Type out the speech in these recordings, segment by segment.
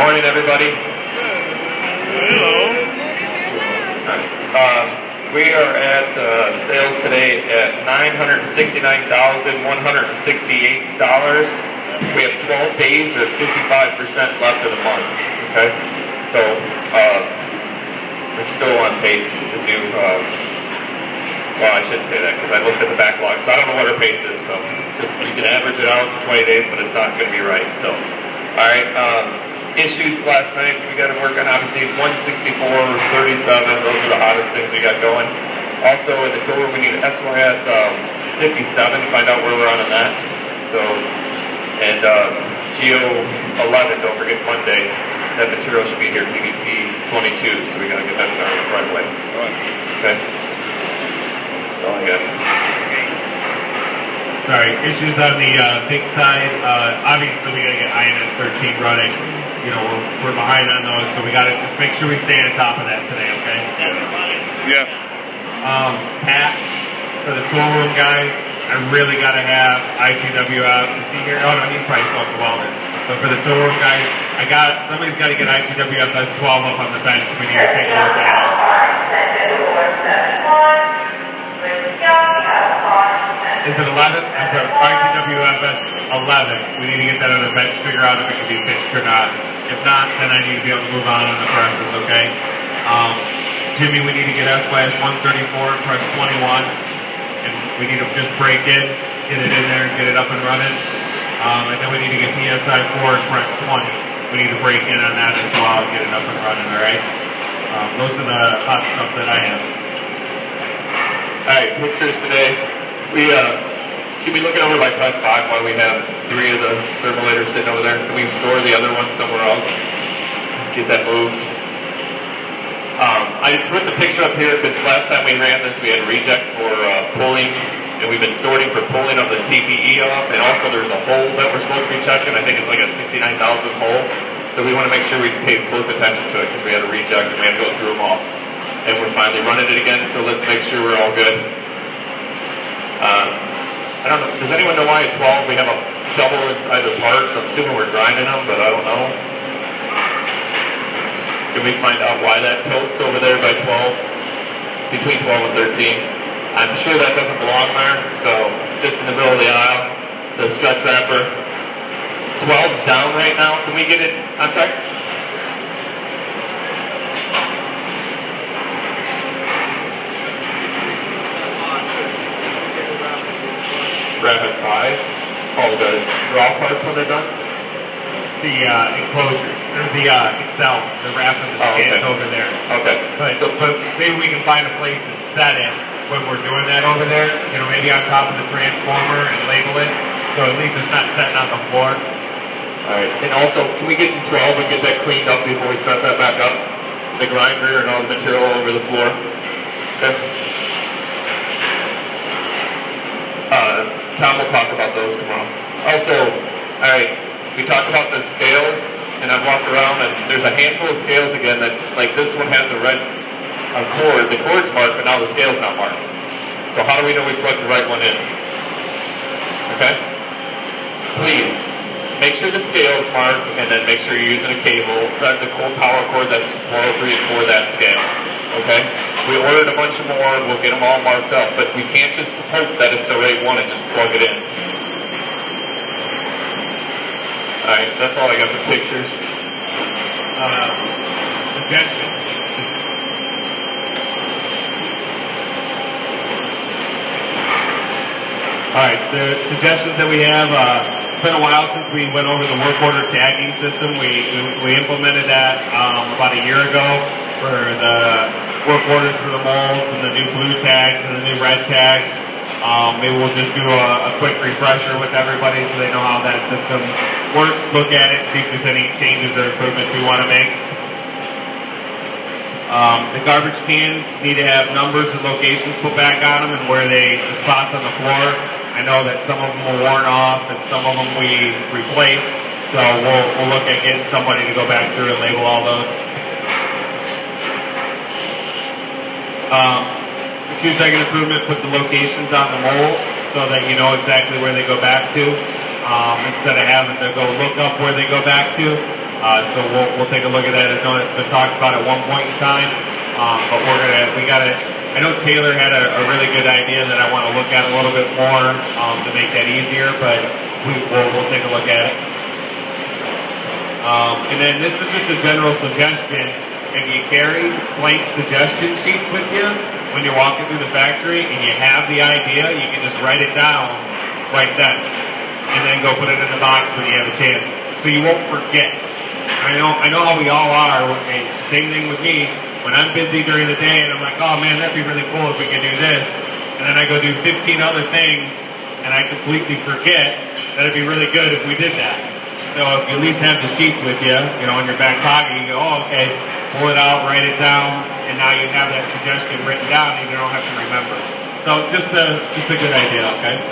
Morning, everybody. Hello. We are at sales today at $969,168. We have 12 days or 55% left of the month. Okay, so we're still on pace to do. Well, I shouldn't say that because I looked at the backlog, so I don't know what our pace is. So just you can average it out to 20 days, but it's not going to be right. So, all right. Issues last night we got to work on, obviously 164, 37, those are the hottest things we got going. Also in the tour we need SYS 57, find out where we're on that. So, and Geo 11, don't forget Monday, that material should be here, PVT 22, so we got to get that started right away. Okay? That's all I got. All right, issues on the big side. Obviously we got to get INS 13 running. You know, we're behind on those, so we got to just make sure we stay on top of that today, okay? Yeah. Pat, for the tool room guys, I really got to have ITW out. Is he here? Oh no, he's probably still at the welder. But for the tool room guys, somebody's got to get ITWFS 12 up on the bench. We need to take a look at it. Is it 11? I'm sorry, ITWFS 11. We need to get that on the bench, figure out if it can be fixed or not. If not, then I need to be able to move on the presses, okay? Jimmy, we need to get SYS 134, press 21. And we need to just break it, get it in there, get it up and running. And then we need to get PSI 4 and press 20. We need to break in on that as well, get it up and running, all right? Those are the hot stuff that I have. All right, pictures today. Can we look it over by press 5 while we have 3 of the thermolators sitting over there? Can we store the other one somewhere else? Get that moved. I put the picture up here because last time we ran this we had a reject for pulling, and we've been sorting for pulling of the TPE off, and also there's a hole that we're supposed to be checking. I think it's like a 69 thousandths hole. So we want to make sure we pay close attention to it because we had a reject and we have to go through them all. And we're finally running it again, so let's make sure we're all good. I don't know, does anyone know why at 12 we have a shovel inside the parts? I'm assuming we're grinding them, but I don't know. Can we find out why that tilts over there by 12? Between 12 and 13. I'm sure that doesn't belong there, so just in the middle of the aisle, the stretch wrapper. 12's down right now, can we get it, I'm sorry? Rapid 5. Oh, the raw parts when they're done? The enclosures, or the excels, the wrapping the scans over there. Okay. But maybe we can find a place to set it when we're doing that over there. You know, maybe on top of the transformer and label it, so at least it's not sitting on the floor. All right. And also, can we get in 12 and get that cleaned up before we start that back up? The grinder and all the material over the floor. Okay. Tom will talk about those tomorrow. Also, all right, we talked about the scales, and I've walked around, and there's a handful of scales again that, like this one has a red cord. The cord's marked, but now the scale's not marked. So how do we know we plugged the right one in? Okay? Please, make sure the scale's marked, and then make sure you're using a cable, the power cord that's appropriate for that scale. Okay? We ordered a bunch of more, we'll get them all marked up, but we can't just hope that it's the right one and just plug it in. Alright, that's all I got for pictures. Suggestion. Alright, the suggestions that we have, it's been a while since we went over the work order tagging system. We implemented that about a year ago for the work orders for the molds and the new blue tags and the new red tags. Maybe we'll just do a quick refresher with everybody so they know how that system works, look at it, see if there's any changes or improvements we want to make. The garbage cans need to have numbers and locations put back on them and where the spots on the floor. I know that some of them were worn off and some of them we replaced, so we'll look at getting somebody to go back through and label all those. The 2-second improvement, put the locations on the mold so that you know exactly where they go back to, instead of having to go look up where they go back to. So we'll take a look at that. I know it's been talked about at one point in time, but I know Taylor had a really good idea that I want to look at a little bit more to make that easier, but we'll take a look at it. And then this is just a general suggestion. If you carry blank suggestion sheets with you when you're walking through the factory and you have the idea, you can just write it down right then and then go put it in the box when you have a chance, so you won't forget. I know how we all are. And same thing with me. When I'm busy during the day and I'm like, oh man, that'd be really cool if we could do this, and then I go do 15 other things and I completely forget, that'd be really good if we did that. So if you at least have the sheets with you, in your back pocket, you go, oh, okay, pull it out, write it down, and now you have that suggestion written down and you don't have to remember. So just a good idea, okay?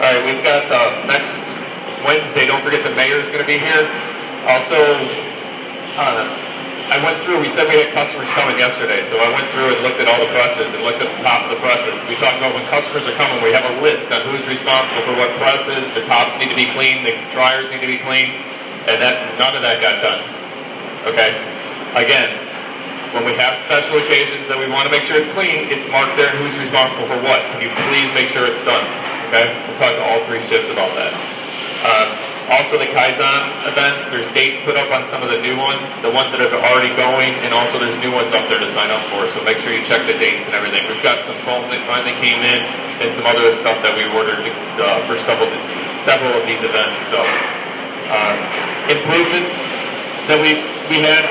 All right, we've got next Wednesday. Don't forget the mayor's going to be here. Also, I went through. We said we had customers coming yesterday, so I went through and looked at all the presses and looked at the top of the presses. We talked about when customers are coming, we have a list on who's responsible for what presses. The tops need to be clean, the dryers need to be clean, and none of that got done. Okay. Again, when we have special occasions that we want to make sure it's clean, it's marked there and who's responsible for what. Can you please make sure it's done? Okay. We'll talk to all three shifts about that. Also, the Kaizen events, there's dates put up on some of the new ones, the ones that are already going, and also there's new ones up there to sign up for, so make sure you check the dates and everything. We've got some foam that finally came in, and some other stuff that we ordered for several of these events. So, improvements that we had,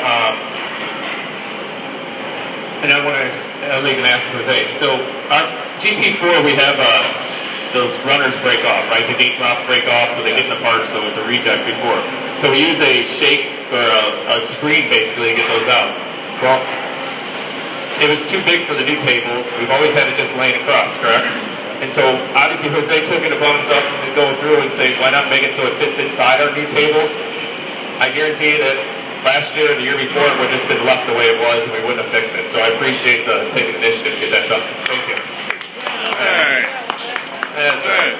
and I'll even ask Jose. So, our GT4, we have those runners break off, right? The gate drops break off, so they get in the part, so it's a reject before. So we use a shake or a screen basically to get those out. Well, it was too big for the new tables. We've always had it just laying across, correct? And so obviously Jose took it a thumbs up and go through and say, why not make it so it fits inside our new tables? I guarantee you that last year and the year before it would have just been left the way it was and we wouldn't have fixed it. So I appreciate the taking initiative to get that done. Thank you. All right. That's right.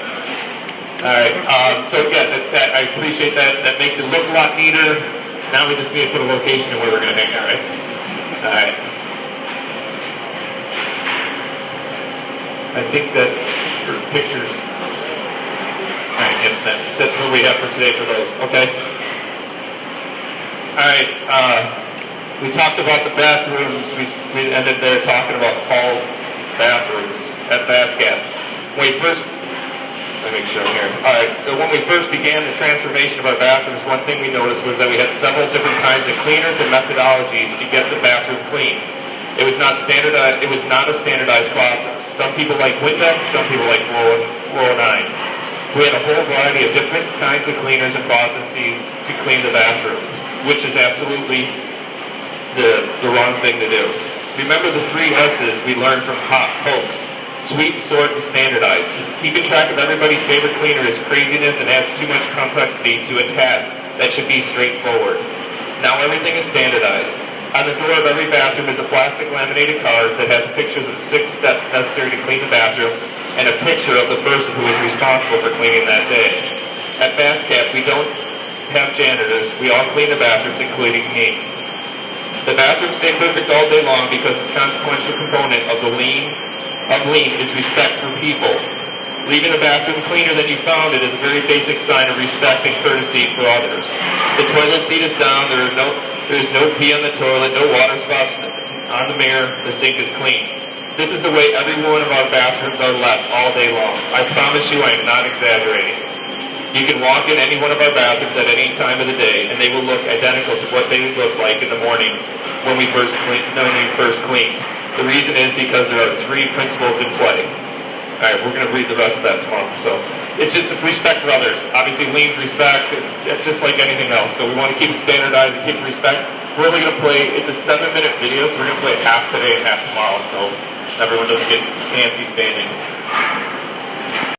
All right. So yeah, I appreciate that. That makes it look a lot neater. Now we just need to put a location and where we're going to hang it, right? All right. I think that's for pictures. All right. Yep, that's what we have for today for those. Okay. All right. We talked about the bathrooms. We ended there talking about Paul's bathrooms at FastCap. Let me make sure I'm here. All right, so when we first began the transformation of our bathrooms, one thing we noticed was that we had several different kinds of cleaners and methodologies to get the bathroom clean. It was not standardized. It was not a standardized process. Some people like Windex, some people like Fluoro9. We had a whole variety of different kinds of cleaners and processes to clean the bathroom, which is absolutely the wrong thing to do. Remember the 3 S's we learned from Hoax. Sweep, sort, and standardize. Keeping track of everybody's favorite cleaner is craziness and adds too much complexity to a task that should be straightforward. Now everything is standardized. On the door of every bathroom is a plastic laminated card that has pictures of 6 steps necessary to clean the bathroom and a picture of the person who is responsible for cleaning that day. At FastCap, we don't have janitors. We all clean the bathrooms, including me. The bathrooms stay perfect all day long because its consequential component of lean is respect for people. Leaving the bathroom cleaner than you found it is a very basic sign of respect and courtesy for others. The toilet seat is down, there's no pee on the toilet, no water spots on the mirror, the sink is clean. This is the way every one of our bathrooms are left all day long. I promise you I am not exaggerating. You can walk in any one of our bathrooms at any time of the day and they will look identical to what they look like in the morning when we first cleaned. The reason is because there are 3 principles in play. All right, we're going to read the rest of that tomorrow. So it's just respect for others. Obviously, lean's respect. It's just like anything else. So we want to keep it standardized and keep it respect. We're only going to play, it's a 7-minute video, so we're going to play half today and half tomorrow, so everyone doesn't get fancy standing.